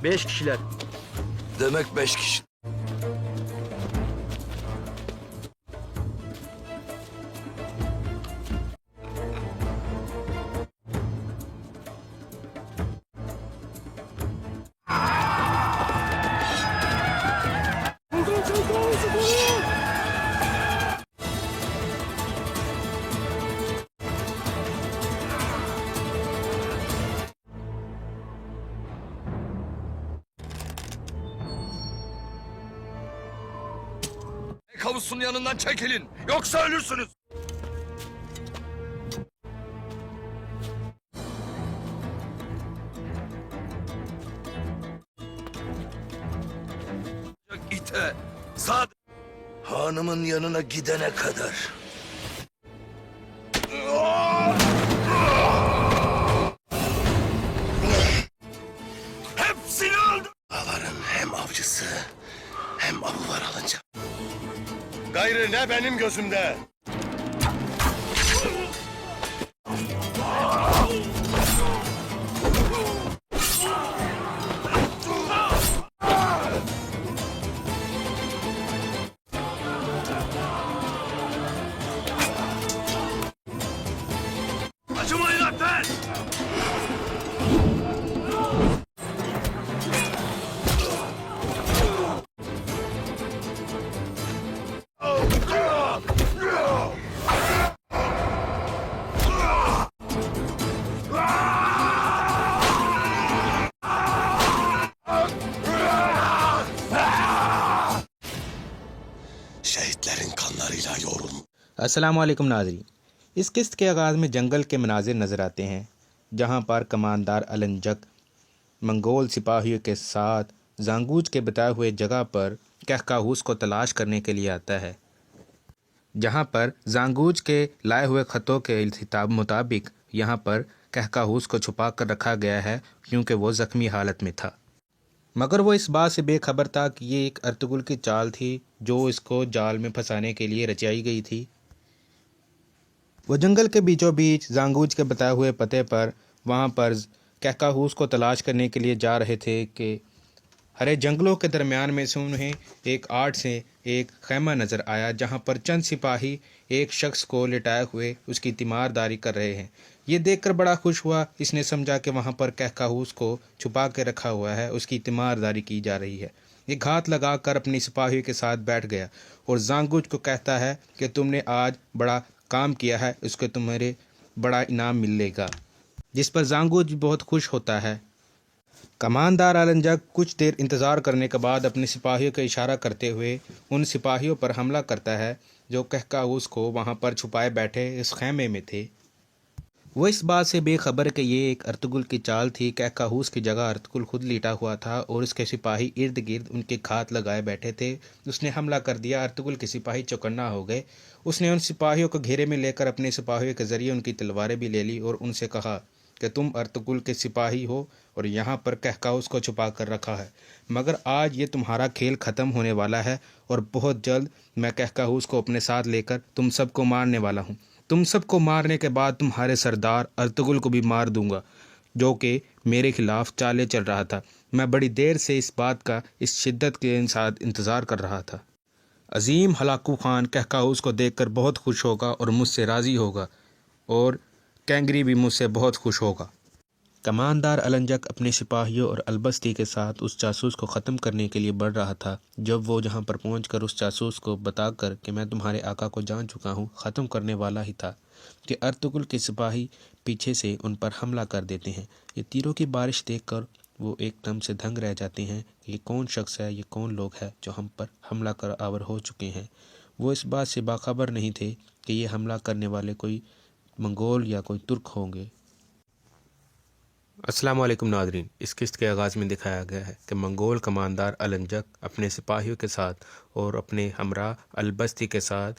5 kişiler. Demek 5 kişi. Kavusun yanından çekilin. Yoksa ölürsünüz. İte. Sağ. Hanımın yanına gidene kadar. Hepsini öldür. Avarın hem avcısı hem avı var alınca. Gayrı ne benim gözümde. Acımayın lan ben! शहीदlerin kanlarıyla yoğrulmuş. अस्सलामुअलैकुम नाज़रीन। इस किस्त के आगाज़ में जंगल के मनाजिर नज़र आते हैं जहाँ पर कमानदार अलंजक मंगोल सिपाहियों के साथ जांगूज के बताए हुए जगह पर कहकाहूस को तलाश करने के लिए आता है, जहाँ पर जांगूज के लाए हुए ख़तों के मुताबिक यहाँ पर कहकाहूस को छुपा कर रखा गया है क्योंकि वो ज़ख्मी हालत में था। मगर वो इस बात से बेखबर था कि ये एक अर्तुगरुल की चाल थी जो इसको जाल में फंसाने के लिए रचाई गई थी। वो जंगल के बीचों बीच जांगूज के बताए हुए पते पर वहाँ पर कहकाहूस को तलाश करने के लिए जा रहे थे कि हरे जंगलों के दरमियान में से उन्हें एक आड़ से एक खैमा नज़र आया जहाँ पर चंद सिपाही एक शख्स को लिटाए हुए उसकी तीमारदारी कर रहे हैं। ये देखकर बड़ा खुश हुआ। इसने समझा कि वहाँ पर कहकाहूस को छुपा के रखा हुआ है, उसकी तीमारदारी की जा रही है। ये घात लगाकर अपनी सिपाहियों के साथ बैठ गया और जांगूज को कहता है कि तुमने आज बड़ा काम किया है, उसको तुम्हारे बड़ा इनाम मिलेगा, जिस पर जांगूज बहुत खुश होता है। कमानदार अलंजक कुछ देर इंतज़ार करने के बाद अपने सिपाहियों का इशारा करते हुए उन सिपाहियों पर हमला करता है जो कहकाहूस को वहाँ पर छुपाए बैठे इस खैमे में थे। वो इस बात से बेखबर कि ये एक अर्तुगरुल की चाल थी। कहकाहूस की जगह अर्तुगरुल खुद लेटा हुआ था और उसके सिपाही इर्द गिर्द उनके घात लगाए बैठे थे। उसने हमला कर दिया। अर्तुगरुल के सिपाही चौकन्ना हो गए। उसने उन सिपाहियों को घेरे में लेकर अपने सिपाहियों के ज़रिए उनकी तलवारें भी ले ली और उनसे कहा कि तुम अर्तुगरुल के सिपाही हो और यहाँ पर कहकाहूस को छुपा कर रखा है, मगर आज ये तुम्हारा खेल ख़त्म होने वाला है और बहुत जल्द मैं कहकाहूस को अपने साथ लेकर तुम सबको मारने वाला हूँ। तुम सबको मारने के बाद तुम्हारे सरदार अर्तुगरुल को भी मार दूंगा जो कि मेरे खिलाफ चाले चल रहा था। मैं बड़ी देर से इस बात का इस शिद्दत के साथ इंतज़ार कर रहा था। अजीम हलाकू खान कहकाहूस को देखकर बहुत खुश होगा और मुझसे राज़ी होगा और कैंगरी भी मुझसे बहुत खुश होगा। कमानदार अलंजक अपने सिपाहियों और अलबस्ती के साथ उस जासूस को ख़त्म करने के लिए बढ़ रहा था। जब वो जहाँ पर पहुंचकर उस जासूस को बताकर कि मैं तुम्हारे आका को जान चुका हूँ ख़त्म करने वाला ही था कि अर्तुगरुल के सिपाही पीछे से उन पर हमला कर देते हैं। ये तीरों की बारिश देखकर वो एकदम से दंग रह जाते हैं कि ये कौन शख्स है, ये कौन लोग हैं जो हम पर हमला कर आवर हो चुके हैं। वो इस बात से बाखबर नहीं थे कि ये हमला करने वाले कोई मंगोल या कोई तुर्क होंगे। अस्सलाम वालेकुम नाज़रीन। इस किस्त के आगाज़ में दिखाया गया है कि मंगोल कमांडर अलंजक अपने सिपाहियों के साथ और अपने हमरा अलबस्ती के साथ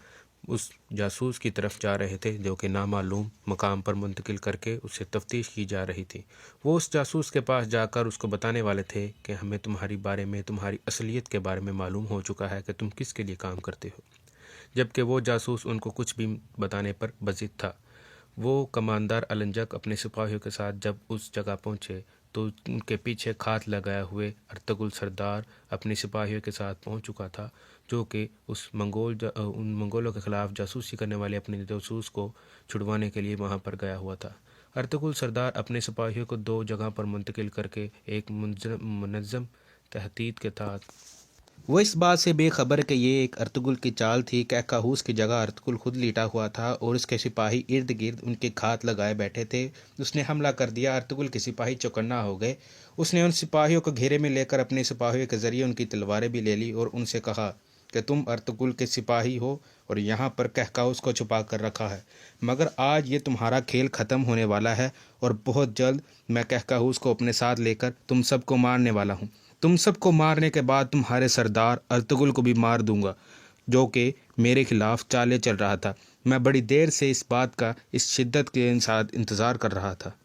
उस जासूस की तरफ जा रहे थे जो कि नामालूम मकाम पर मुंतकिल करके उससे तफ्तीश की जा रही थी। वो उस जासूस के पास जाकर उसको बताने वाले थे कि हमें तुम्हारी बारे में, तुम्हारी असलियत के बारे में मालूम हो चुका है कि तुम किसके लिए काम करते हो, जबकि वो जासूस उनको कुछ भी बताने पर बज़िद था। वो कमांडर अलंजक अपने सिपाहियों के साथ जब उस जगह पहुँचे तो उनके पीछे खात लगाए हुए अर्तुगरुल सरदार अपने सिपाहियों के साथ पहुंच चुका था, जो कि उन मंगोलों के खिलाफ जासूसी करने वाले अपने जासूस को छुड़वाने के लिए वहां पर गया हुआ था। अर्तुगरुल सरदार अपने सिपाहियों को 2 जगह पर मुंतकिल करके एक मुनज़्ज़म तहतीत के तहत वो इस बात से बेखबर कि ये एक अर्तुगरुल की चाल थी। कहकहूस की जगह अर्तुगरुल खुद लेटा हुआ था और उसके सिपाही इर्द गिर्द उनके घात लगाए बैठे थे। उसने हमला कर दिया। अर्तुगरुल के सिपाही चौकन्ना हो गए। उसने उन सिपाहियों को घेरे में लेकर अपने सिपाहियों के जरिए उनकी तलवारें भी ले ली और उनसे कहा कि तुम अर्तुगरुल के सिपाही हो और यहाँ पर कहकहूस को छुपा कर रखा है, मगर आज ये तुम्हारा खेल ख़त्म होने वाला है और बहुत जल्द मैं कहकहूस को अपने साथ लेकर तुम सबको मारने वाला हूँ। तुम सबको मारने के बाद तुम्हारे सरदार अर्तुगरुल को भी मार दूंगा, जो कि मेरे खिलाफ चालें चल रहा था। मैं बड़ी देर से इस बात का इस शिद्दत के साथ इंतज़ार कर रहा था।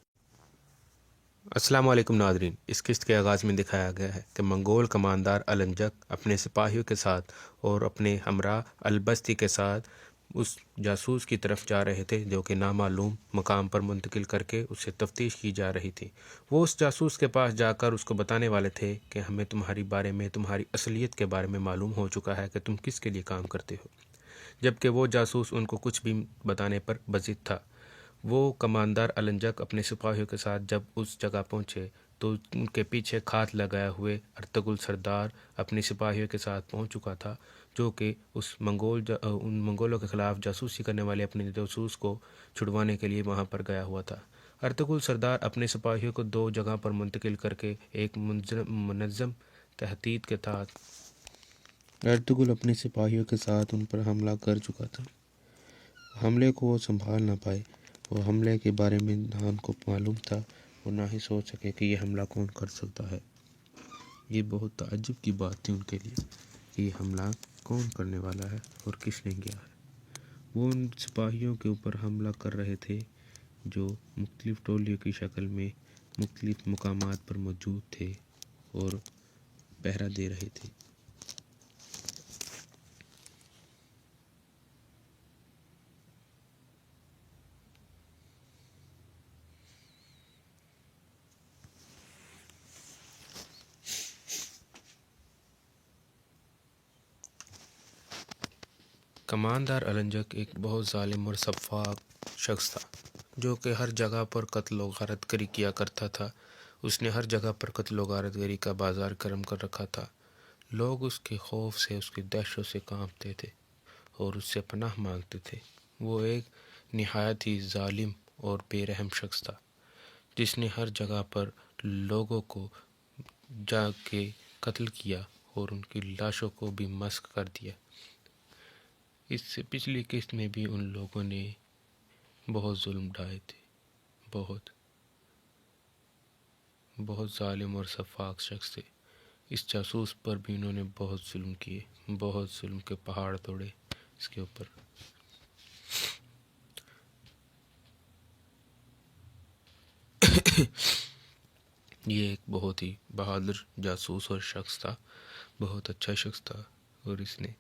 अस्सलाम वालेकुम नाज़रीन, इस किस्त के आगाज़ में दिखाया गया है कि मंगोल कमांडर अलंजक अपने सिपाहियों के साथ और अपने हमरा अलबस्ती के साथ उस जासूस की तरफ जा रहे थे, जो कि नामालूम मकाम पर मुंतकिल करके उससे तफ्तीश की जा रही थी। वो उस जासूस के पास जाकर उसको बताने वाले थे कि हमें तुम्हारी बारे में, तुम्हारी असलियत के बारे में मालूम हो चुका है कि तुम किसके लिए काम करते हो। जबकि वो जासूस उनको कुछ भी बताने पर बज़िद था। वो कमांडर अलंजक अपने सिपाहियों के साथ जब उस जगह पहुंचे तो उनके पीछे खात लगाए हुए अर्तुगरुल सरदार अपने सिपाहियों के साथ पहुंच चुका था, जो कि उन मंगोलों के खिलाफ जासूसी करने वाले अपने जासूस को छुड़वाने के लिए वहां पर गया हुआ था। अर्तुगरुल सरदार अपने सिपाहियों को 2 जगह पर मुंतकिल करके एक मुनज़्ज़म तहतीत के तहत अर्तुगरुल अपने सिपाहियों के साथ उन पर हमला कर चुका था। हमले को वो संभाल ना पाए। वो हमले के बारे में ना उनको मालूम था और ना ही सोच सके कि ये हमला कौन कर सकता है। ये बहुत ताज्जुब की बात थी उनके लिए कि ये हमला कौन करने वाला है और किसने किया है। वो उन सिपाहियों के ऊपर हमला कर रहे थे जो मुख्तलिफ टोलियों की शक्ल में मुख्तलिफ मुकामात पर मौजूद थे और पहरा दे रहे थे। कमांडर अलंजक एक बहुत जालिम और सफ़ाक शख्स था, जो कि हर जगह पर कत्ल व गारतगरी किया करता था। उसने हर जगह पर कत्ल व गारतगरी का बाजार गर्म कर रखा था। लोग उसके खौफ से, उसकी दहशत से कांपते थे और उससे पनाह मांगते थे। वो एक निहायत ही जालिम और बेरहम शख्स था, जिसने हर जगह पर लोगों को जाके कत्ल किया और उनकी लाशों को भी मस्क कर दिया। इससे पिछली किस्त में भी उन लोगों ने बहुत जुल्म ढाए थे। बहुत जालिम और सफाक शख्स थे। इस जासूस पर भी उन्होंने बहुत जुल्म किए, बहुत जुल्म के पहाड़ तोड़े इसके ऊपर। ये एक बहुत ही बहादुर जासूस और शख्स था, बहुत अच्छा शख्स था और इसने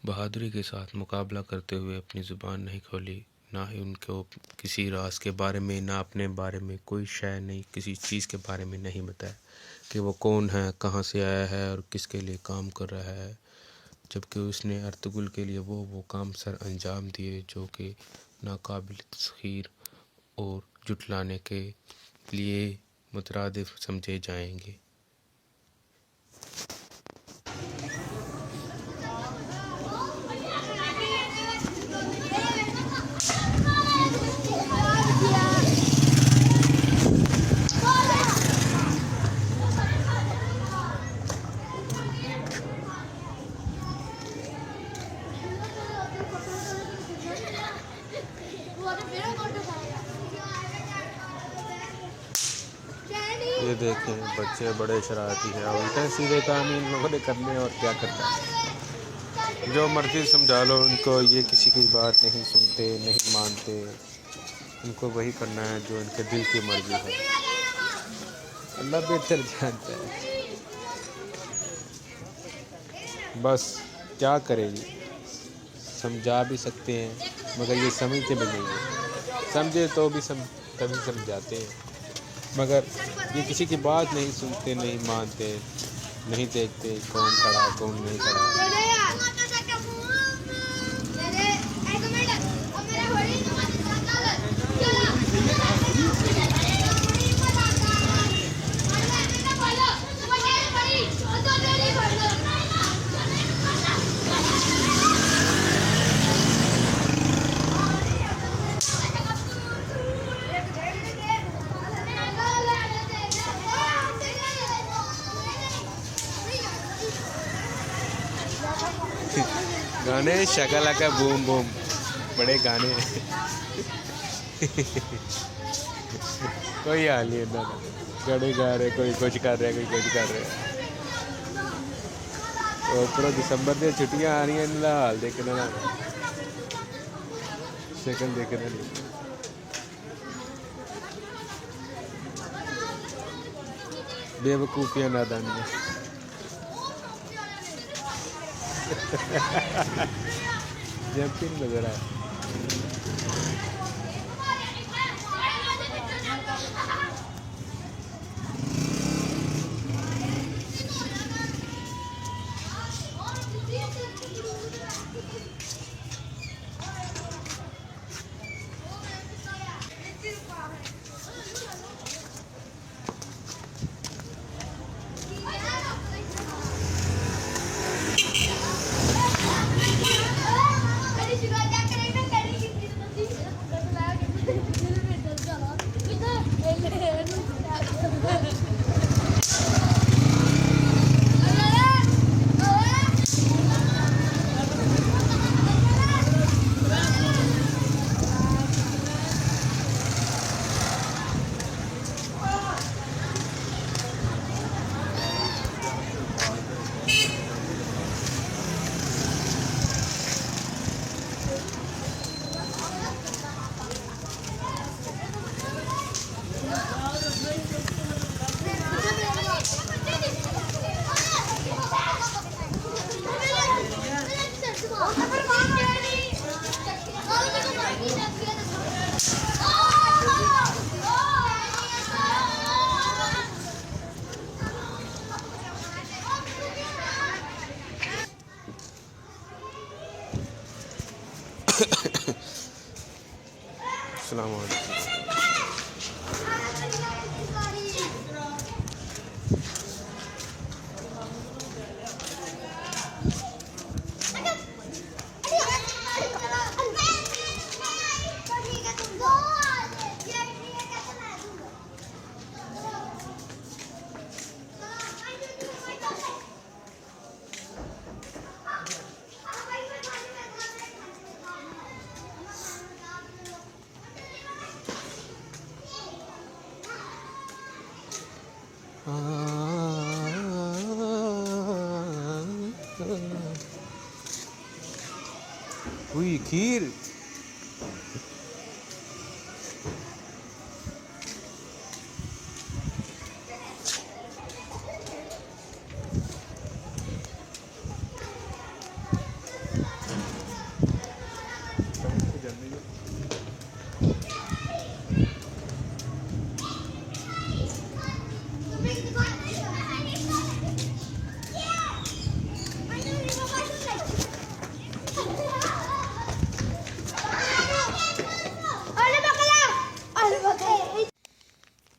बहादुरी के साथ मुकाबला करते हुए अपनी ज़ुबान नहीं खोली। ना ही उनको किसी राज के बारे में, ना अपने बारे में कोई शय नहीं, किसी चीज़ के बारे में नहीं बताया कि वो कौन है, कहाँ से आया है और किसके लिए काम कर रहा है। जबकि उसने अर्तुगरुल के लिए वो काम सर अंजाम दिए जो कि नाकाबिल तस्खीर और जुटलाने के लिए मुतरादिफ समझे जाएंगे। ये देखें, बच्चे बड़े शरारती हैं, उल्टे सीधे काम इन लोगों ने करने और क्या करना है। जो मर्जी समझा लो उनको, ये किसी की बात नहीं सुनते, नहीं मानते। उनको वही करना है जो इनके दिल की मर्जी है। अल्लाह बेहतर जानता है। बस क्या करेगी, समझा भी सकते हैं मगर ये समझते भी नहीं है। समझे तो भी तभी समझाते हैं। मगर ये किसी की बात नहीं सुनते, नहीं मानते, नहीं देखते कौन खड़ा है कौन नहीं खड़ा है। गाने शक्ल का बूम बूम बड़े गाने कोई हाल नहीं इधर, गाने गा रहे, कोई कुछ कर रहा है, कोई कुछ कर रहा है। और पूरा दिसंबर दी छुट्टियां आ रही हैं, इनका हाल देखने ना, शक्ल देखने नहीं। बेवकूफियां नादानियां जंपिंग नजर आया। अस्सलाम वालेकुम। हुई खीर।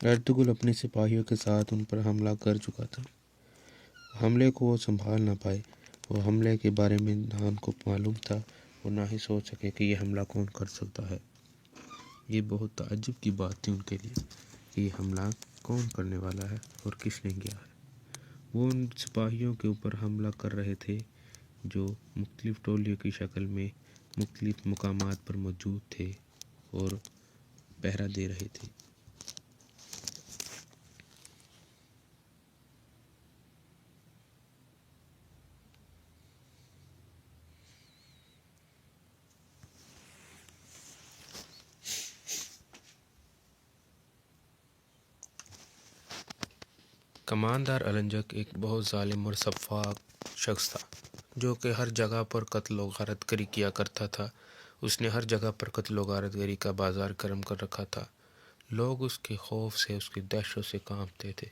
अर्तुगरुल अपने सिपाहियों के साथ उन पर हमला कर चुका था। हमले को वो संभाल ना पाए। वो हमले के बारे में ना उनको मालूम था और ना ही सोच सके कि ये हमला कौन कर सकता है। ये बहुत ताज्जुब की बात थी उनके लिए कि ये हमला कौन करने वाला है और किसने किया है। वो उन सिपाहियों के ऊपर हमला कर रहे थे जो मुख्तलिफ टोलियों की शक्ल में मुख्तलिफ मुकामात पर मौजूद थे और पहरा दे रहे थे। कमानदार अलंजक एक बहुत जालिम और सफ़ाक शख्स था जो कि हर जगह पर कत्ल व गारतगरी किया करता था। उसने हर जगह पर कत्ल व गारतगरी का बाजार गर्म कर रखा था। लोग उसके खौफ से, उसकी दहशत से कांपते थे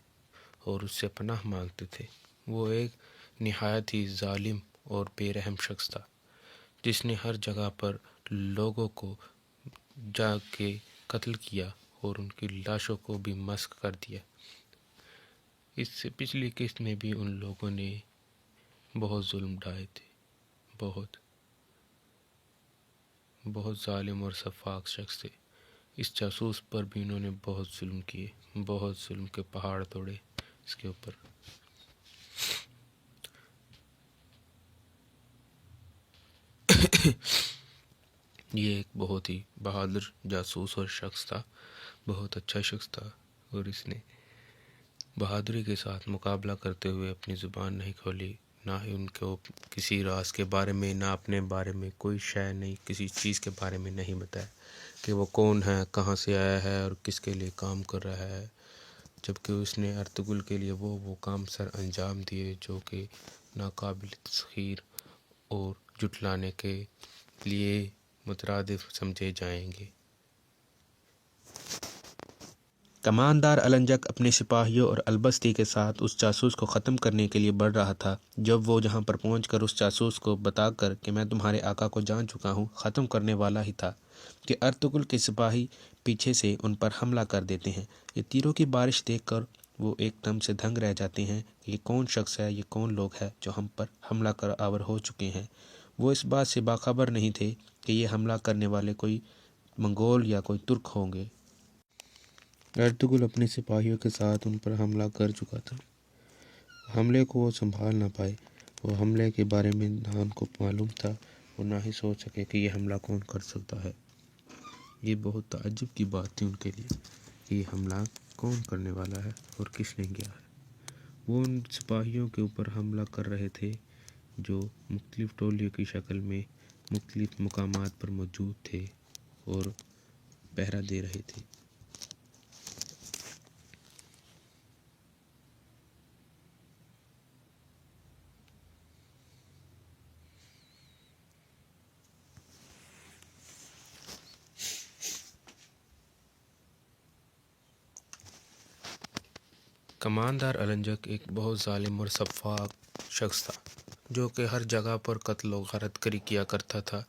और उससे पनाह मांगते थे। वो एक निहायत ही जालिम और बेरहम शख्स था, जिसने हर जगह पर लोगों को जाके कत्ल किया और उनकी लाशों को भी मस्क कर दिया। इससे पिछली किस्त में भी उन लोगों ने बहुत जुल्म ढाए थे। बहुत बहुत जालिम और सफाक शख्स थे। इस जासूस पर भी उन्होंने बहुत जुल्म किए, बहुत जुल्म के पहाड़ तोड़े इसके ऊपर। ये एक बहुत ही बहादुर जासूस और शख्स था, बहुत अच्छा शख्स था, और इसने बहादुरी के साथ मुकाबला करते हुए अपनी ज़ुबान नहीं खोली, ना ही उनको किसी राज के बारे में, ना अपने बारे में कोई शय नहीं, किसी चीज़ के बारे में नहीं बताया कि वो कौन है, कहाँ से आया है और किसके लिए काम कर रहा है। जबकि उसने अर्तुगरुल के लिए वो काम सर अंजाम दिए जो कि नाकाबिल तस्खीर और जुटलाने के लिए मुतरादिफ समझे जाएंगे। कमानदार अलंजक अपने सिपाहियों और अलबस्ती के साथ उस जासूस को ख़त्म करने के लिए बढ़ रहा था। जब वो जहाँ पर पहुंचकर उस जासूस को बताकर कि मैं तुम्हारे आका को जान चुका हूँ, ख़त्म करने वाला ही था कि अर्तुगरुल के सिपाही पीछे से उन पर हमला कर देते हैं। ये तीरों की बारिश देखकर वो एकदम से दंग रह जाते हैं कि ये कौन शख्स है, ये कौन लोग हैं जो हम पर हमला कर आवर हो चुके हैं। वो इस बात से बाखबर नहीं थे कि ये हमला करने वाले कोई मंगोल या कोई तुर्क होंगे। अर्तुगरुल अपने सिपाहियों के साथ उन पर हमला कर चुका था। हमले को वो संभाल ना पाए। वो हमले के बारे में ना उनको मालूम था और ना ही सोच सके कि ये हमला कौन कर सकता है। ये बहुत ताज्जुब की बात थी उनके लिए कि ये हमला कौन करने वाला है और किसने किया है। वो उन सिपाहियों के ऊपर हमला कर रहे थे जो मुख्तलिफ टोलियों की शक्ल में मुख्तलिफ मुकामात पर मौजूद थे और पहरा दे रहे थे। कमानदार अलंजक एक बहुत जालिम और सफाक शख्स था जो कि हर जगह पर कत्ल व गारतगरी किया करता था।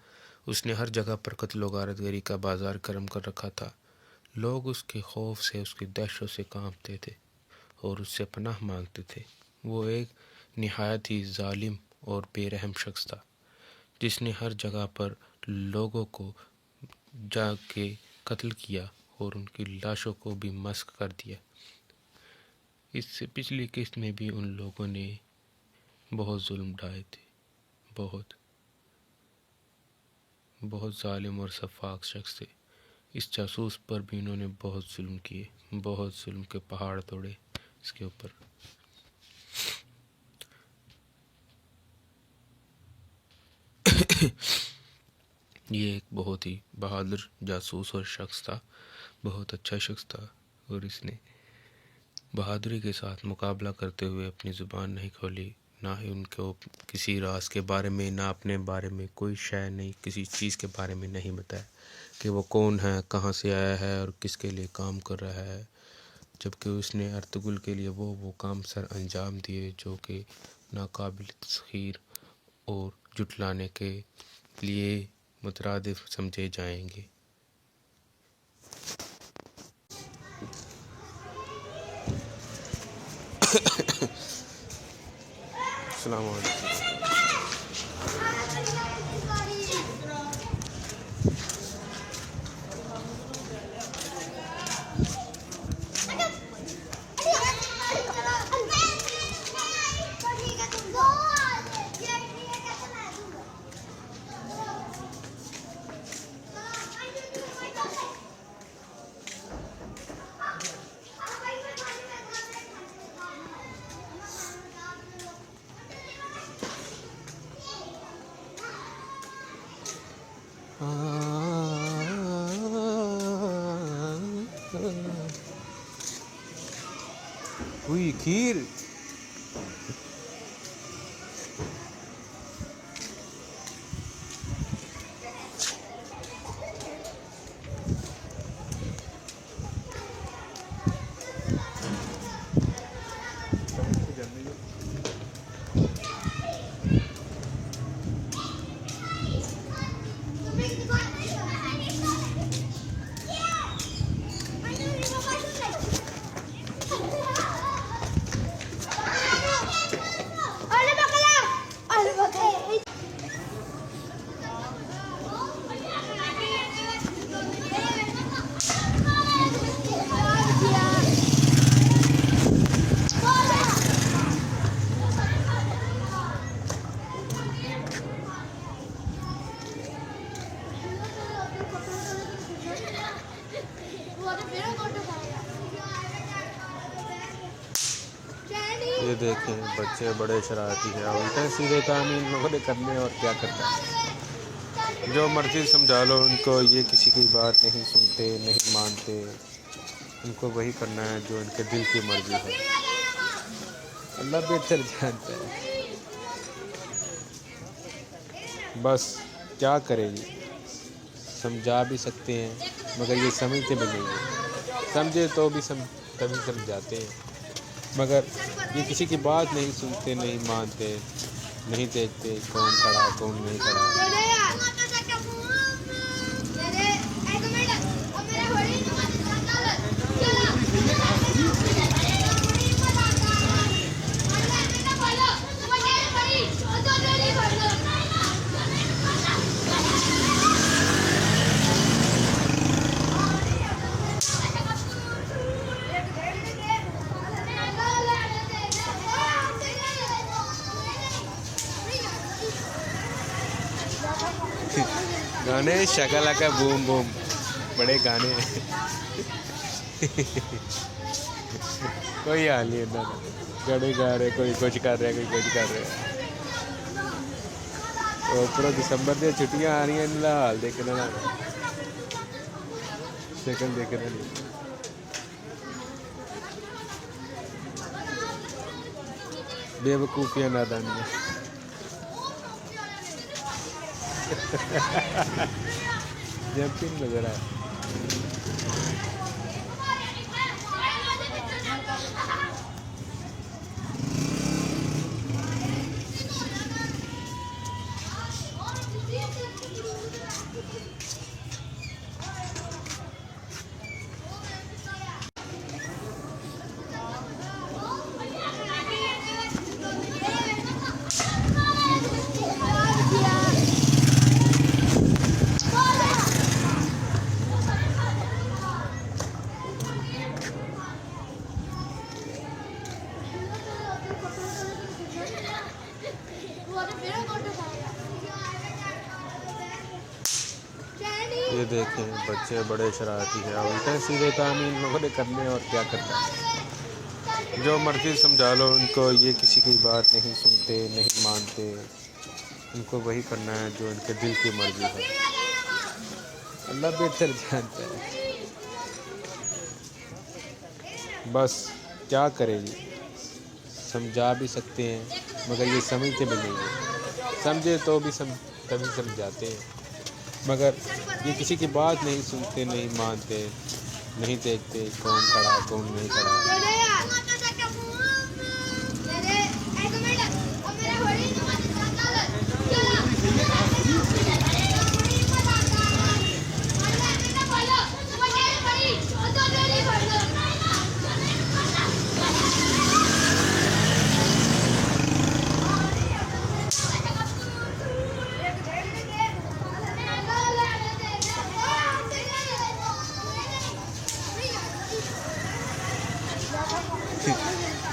उसने हर जगह पर कत्ल व गारतगरी का बाजार गर्म कर रखा था। लोग उसके खौफ से, उसकी दहशत से कांपते थे और उससे पनाह मांगते थे। वो एक निहायत ही जालिम और बेरहम शख्स था, जिसने हर जगह पर लोगों को जाके कत्ल किया और उनकी लाशों को भी मस्क कर दिया। इससे पिछली किस्त में भी उन लोगों ने बहुत जुल्म ढाए थे। बहुत बहुत जालिम और सफाक शख्स थे। इस जासूस पर भी उन्होंने बहुत जुल्म किए, बहुत जुल्म के पहाड़ तोड़े इसके ऊपर। ये एक बहुत ही बहादुर जासूस और शख्स था, बहुत अच्छा शख्स था, और इसने बहादुरी के साथ मुकाबला करते हुए अपनी ज़ुबान नहीं खोली, ना ही उनको किसी राज के बारे में, ना अपने बारे में कोई शय नहीं, किसी चीज़ के बारे में नहीं बताया कि वो कौन है, कहाँ से आया है और किसके लिए काम कर रहा है। जबकि उसने अर्तुगरुल के लिए वो काम सर अंजाम दिए जो कि नाकाबिल तस्खीर और जुटलाने के लिए मुतरादिफ समझे जाएंगे। अस्सलाम वालेकुम। हुई खीर। देखें बच्चे बड़े शरारती हैं, उल्टे सीधे काम इन लोगों ने करने और क्या करना है। जो मर्जी समझा लो उनको, ये किसी की बात नहीं सुनते, नहीं मानते। उनको वही करना है जो उनके दिल की मर्जी है। अल्लाह बेहतर जानता है। बस क्या करेगी, समझा भी सकते हैं मगर ये समझते भी नहीं है। समझे तो भी तभी समझाते हैं, मगर ये किसी की बात नहीं सुनते, नहीं मानते, नहीं देखते कौन खड़ा कौन नहीं खड़ा। गाने शकला का बूम बूम, बड़े गाने हैं। कोई हाल नहीं इधर, गाने गा रहे, कोई कुछ कर रहा है, कोई कुछ कर रहा है। ऊपर दिसंबर दी छुट्टियां आ रही हैं, इनका हाल देखना ना, शक्ल देखना नहीं। बेवकूफियां नादानियां। जंपिंग नजर आया। ये देखें बच्चे बड़े शरारती हैं, उल्टे सीधे काम इन लोगों ने करने और क्या करना है। जो मर्जी समझा लो उनको, ये किसी की बात नहीं सुनते, नहीं मानते। उनको वही करना है जो उनके दिल की मर्जी है। अल्लाह बेहतर जानता है। बस क्या करेगी, समझा भी सकते हैं मगर ये समझते भी नहीं है। समझे तो भी तभी समझाते हैं, मगर ये किसी की बात नहीं सुनते, नहीं मानते, नहीं देखते कौन खड़ा कौन नहीं खड़ा।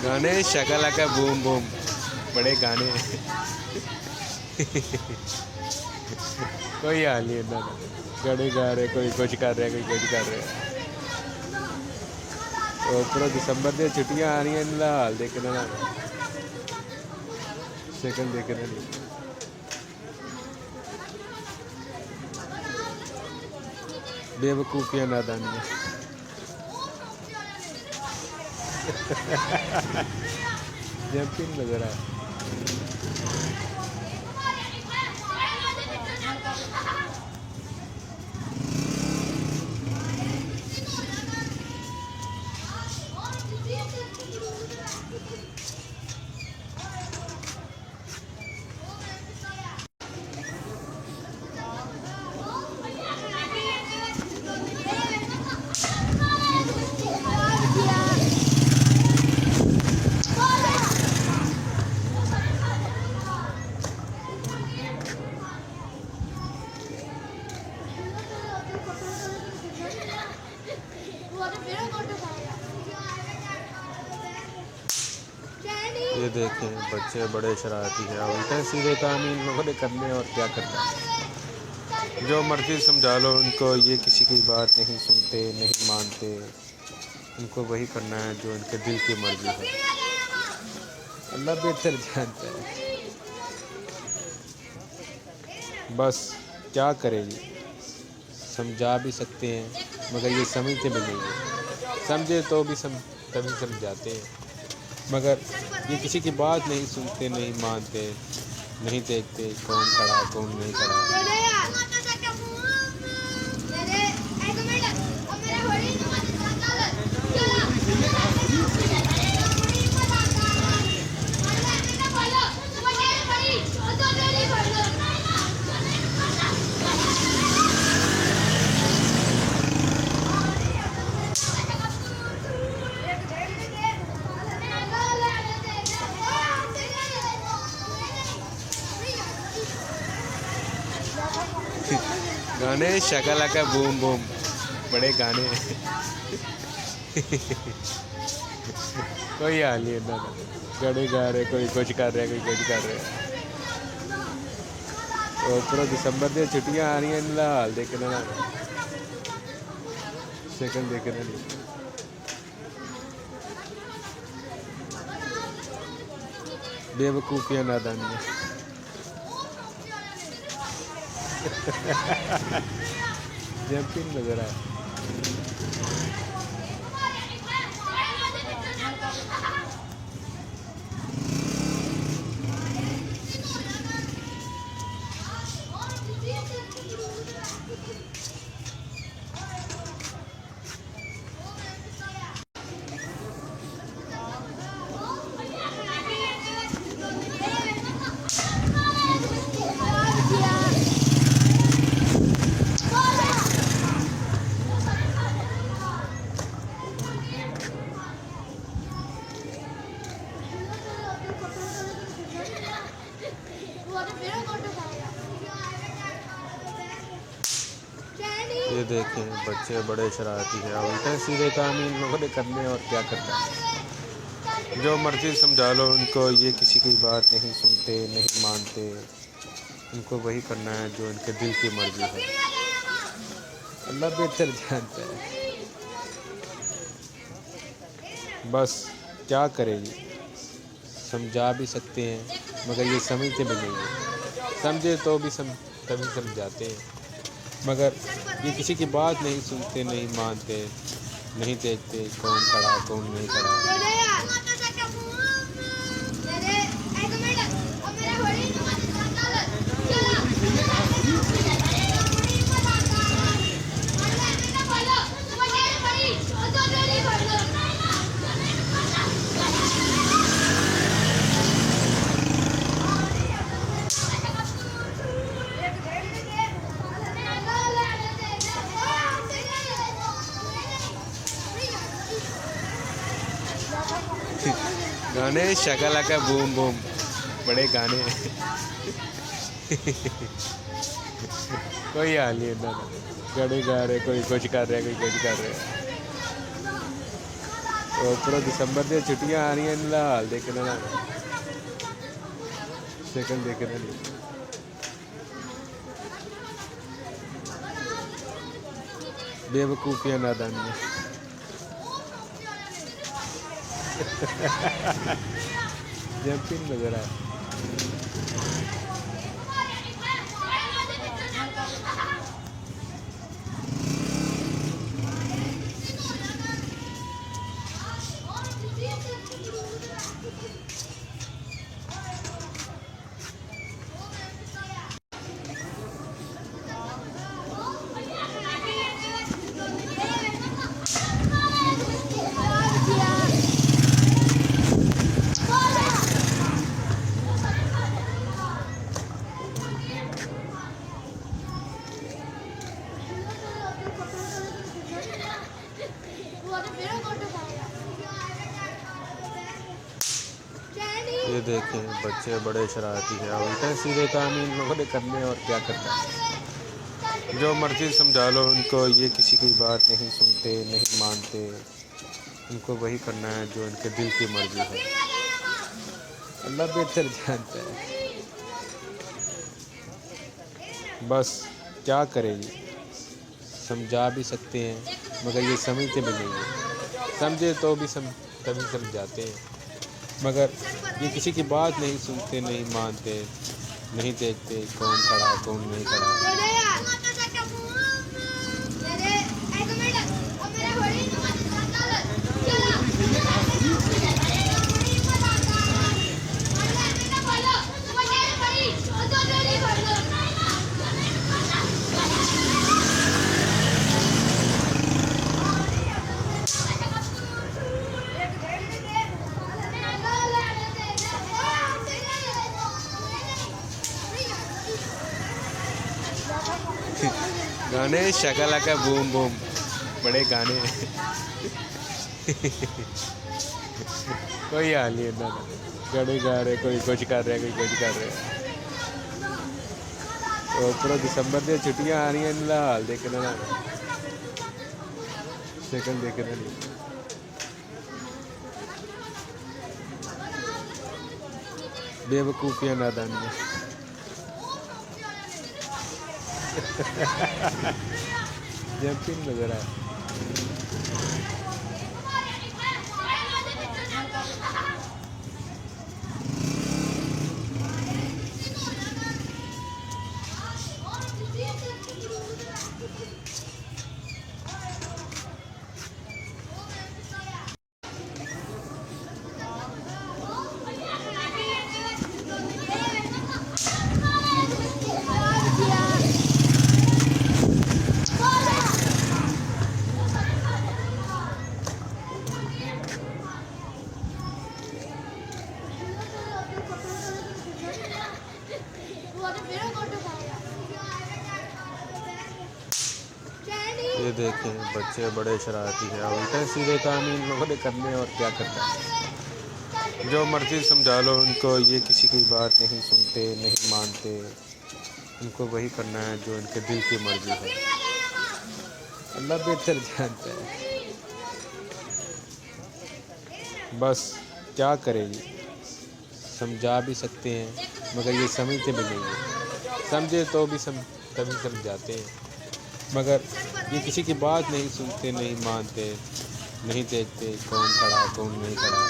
गाने शकला का बूम बूम, बड़े गाने हैं। कोई हाल नहीं इधर, गाने गा रहे, कोई कुछ कर रहा है, कोई कुछ कर रहा है। ऊपर दिसंबर दी छुट्टियां आ रही हैं, इनका हाल देखना ना, शक्ल देखना नहीं। बेवकूफियां नादानियां। जंपिंग नजर आया। ये देखें बच्चे बड़े शरारती हैं, उल्टे सीधे काम इन लोगों ने करने और क्या करना है। जो मर्जी समझा लो उनको, ये किसी की बात नहीं सुनते, नहीं मानते। उनको वही करना है जो उनके दिल की मर्जी है। अल्लाह बेहतर जानता है। बस क्या करें जी, समझा भी सकते हैं मगर ये समझते भी नहीं है। समझे तो भी तभी समझाते हैं, मगर ये किसी की बात नहीं सुनते, नहीं मानते, नहीं देखते कौन खड़ा है कौन नहीं खड़ा है। गाने शकला का बूम बूम, बड़े गाने कोई हाल नहीं इन्ना गाने गा रहे, कोई कुछ कर रहा है, कोई कुछ कर रहा है। ऊपर दिसंबर दी छुट्टियां आ रही, इनका हाल देखना ना, शक्ल देखना नहीं। बेवकूफियां नादानियां जंपिंग नजर आया। ये देखें बच्चे बड़े शरारती हैं, उल्टे सीधे काम इन लोगों ने करने और क्या करना है। जो मर्जी समझा लो उनको, ये किसी की बात नहीं सुनते, नहीं मानते, उनको वही करना है जो उनके दिल की मर्जी है। अल्लाह बेहतर जानता है। बस क्या करें जी, समझा भी सकते हैं मगर ये समझते भी नहीं है। समझे तो भी तभी समझाते हैं, मगर ये किसी की बात नहीं सुनते, नहीं मानते, नहीं देखते कौन खड़ा है कौन नहीं खड़ा है। गाने शकला का बूम बूम, बड़े गाने कोई हाल नहीं इन्ना गाने गा रहे, कोई कुछ कर रहा है, कोई कुछ कर रहा है। ऊपर दिसंबर दी छुट्टियां आ रही, इनका हाल देखना ना, शक्ल देखना नहीं। बेवकूफियां नादानियां जंपिंग नजर आया। ये देखें बच्चे बड़े शरारती हैं, उल्टे सीधे काम इन लोगों ने करने और क्या करना है। जो मर्जी समझा लो उनको, ये किसी की बात नहीं सुनते, नहीं मानते, उनको वही करना है जो उनके दिल की मर्जी है। अल्लाह बेहतर जानता है। बस क्या करें जी, समझा भी सकते हैं मगर ये समझते भी नहीं है। समझे तो भी तभी समझाते हैं, मगर ये किसी की बात नहीं सुनते, नहीं मानते, नहीं देखते कौन खड़ा कौन नहीं खड़ा। गाने शकला का बूम बूम, बड़े गाने कोई हाल नहीं इतना गाने गा रहे, कोई कुछ कर रहा है, कोई कुछ कर रहा है। और पूरा दिसंबर दी छुट्टियां आ रही हैं, इनका हाल देखने ना, शक्ल देखने नहीं। बेवकूफियां नादानियां जंपिंग नजर आया। ये देखें बच्चे बड़े शरारती हैं, उल्टे सीधे काम इन लोगों ने करने और क्या करना है। जो मर्जी समझा लो उनको, ये किसी की बात नहीं सुनते, नहीं मानते, उनको वही करना है जो इनके दिल की मर्जी है। अल्लाह बेहतर जानता है। बस क्या करेगी, समझा भी सकते हैं मगर ये समझते भी नहीं है। समझे तो भी तभी समझाते हैं, मगर ये किसी की बात नहीं सुनते, नहीं मानते, नहीं देखते कौन खड़ा कौन नहीं खड़ा।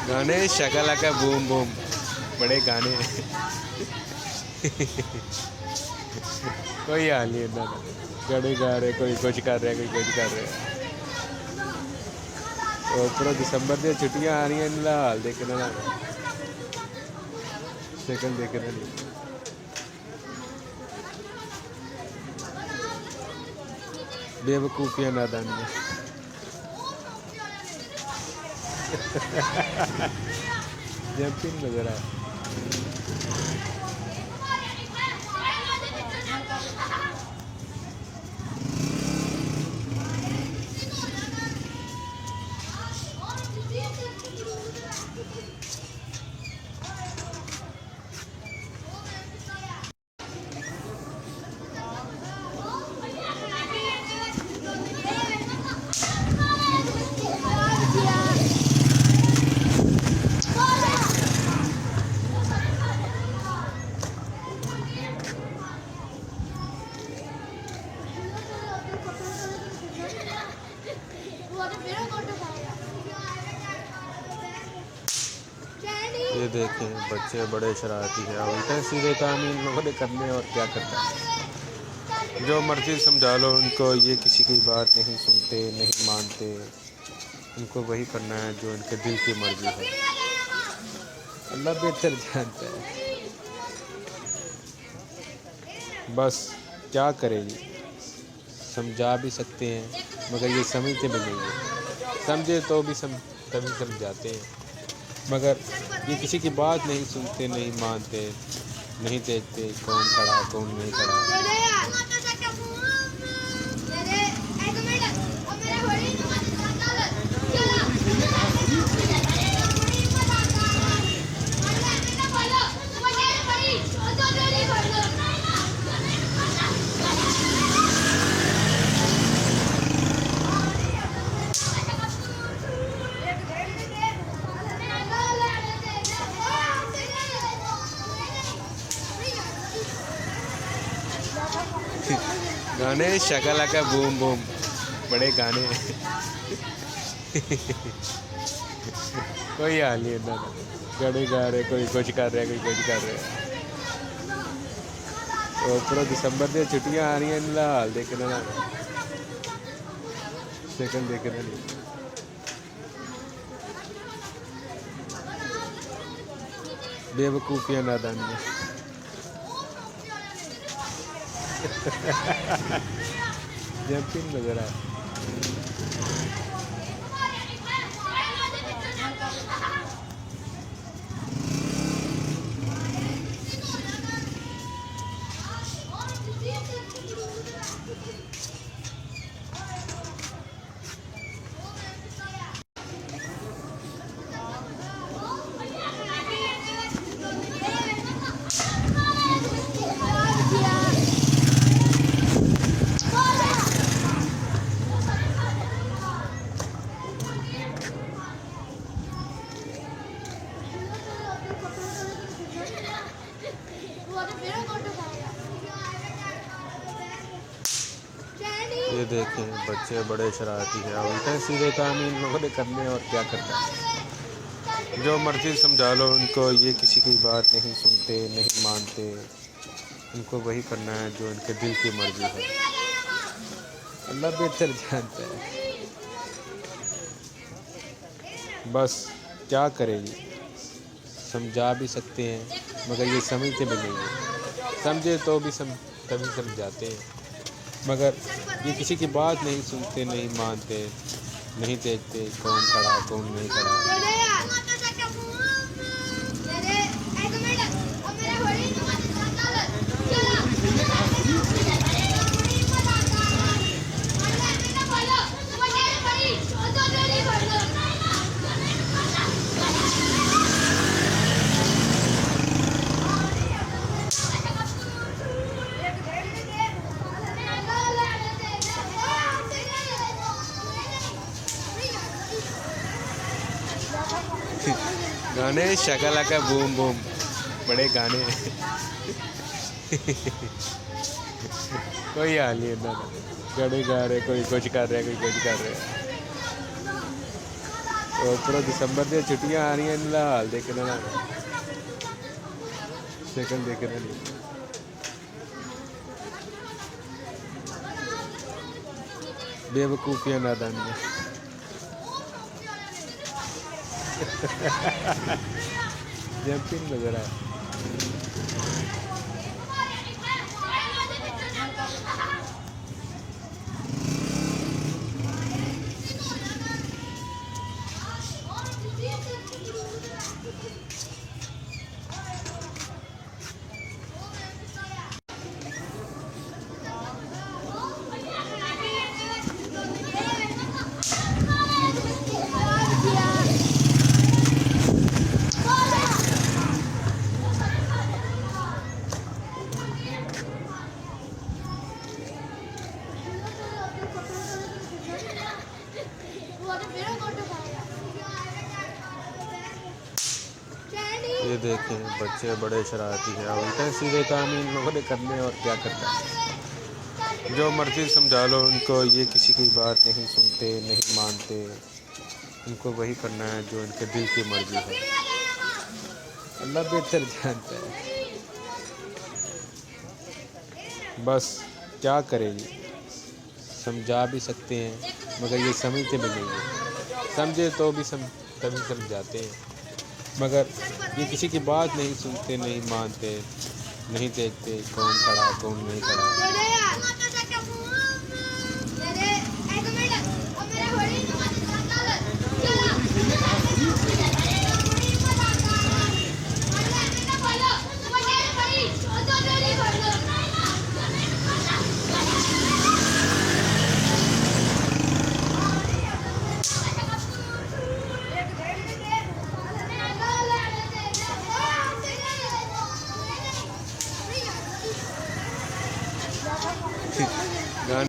गाने शकला का बूम बूम, बड़े गाने कोई हाल नहीं इतना गाने गा रहे, कोई कुछ कर रहा है, कोई कुछ कर रहा है। और पूरा दिसंबर दी छुट्टियां आ रही हैं, इनका हाल देखने ना, शक्ल देखने नहीं। बेवकूफियां नादानियां जंपिंग नजर आया। ये देखें बच्चे बड़े शरारती हैं, उल्टे सीधे काम इन लोगों ने करने और क्या करना है। जो मर्जी समझा लो उनको, ये किसी की बात नहीं सुनते, नहीं मानते, उनको वही करना है जो इनके दिल की मर्जी है। अल्लाह बेहतर जानता है। बस क्या करेगी, समझा भी सकते हैं मगर ये समझते भी नहीं है। समझे तो भी तभी समझाते हैं, मगर ये किसी की बात नहीं सुनते, नहीं मानते, नहीं देखते कौन खड़ा कौन नहीं खड़ा। गाने शकला का बूम बूम बड़े गाने कोई हाल नहीं इतना गाने गा रहे कोई कुछ कर रहा कोई कुछ कर रहा ऊपर दिसंबर दी छुट्टियां आ रही इनका हाल देखना शक्ल देखना नहीं बेवकूफियां नादानियां जंपिंग नजर आए ये देखें बच्चे बड़े शरारती हैं उल्टे सीधे काम इन लोगों ने करने और क्या करना है जो मर्जी समझा लो उनको ये किसी की बात नहीं सुनते नहीं मानते उनको वही करना है जो उनके दिल की मर्जी है अल्लाह बेहतर जानता है बस क्या करेगी समझा भी सकते हैं मगर ये समझते भी नहीं है समझे तो भी तभी समझाते हैं मगर ये किसी की बात नहीं सुनते नहीं मानते नहीं देखते कौन खड़ा कौन नहीं खड़ा गाने शकला का बूम बूम बड़े गाने कोई हाल नहीं इतना गाने गा रहे कोई कुछ कर रहा कोई कुछ कर रहा ऊपर दिसंबर दी छुट्टियां आ रही इनका हाल देखना शक्ल देखना नहीं बेवकूफियां नादानियां जंपिंग नजर आए ये देखें बच्चे बड़े शरारती हैं उल्टे सीधे काम इन लोगों ने करने और क्या करना है जो मर्जी समझा लो उनको ये किसी की बात नहीं सुनते नहीं मानते उनको वही करना है जो उनके दिल की मर्जी है अल्लाह बेहतर जानता है बस क्या करेगी समझा भी सकते हैं मगर ये समझते भी नहीं है समझे तो भी तभी समझाते हैं मगर ये किसी की बात नहीं सुनते नहीं मानते नहीं देखते कौन खड़ा कौन नहीं खड़ा गाने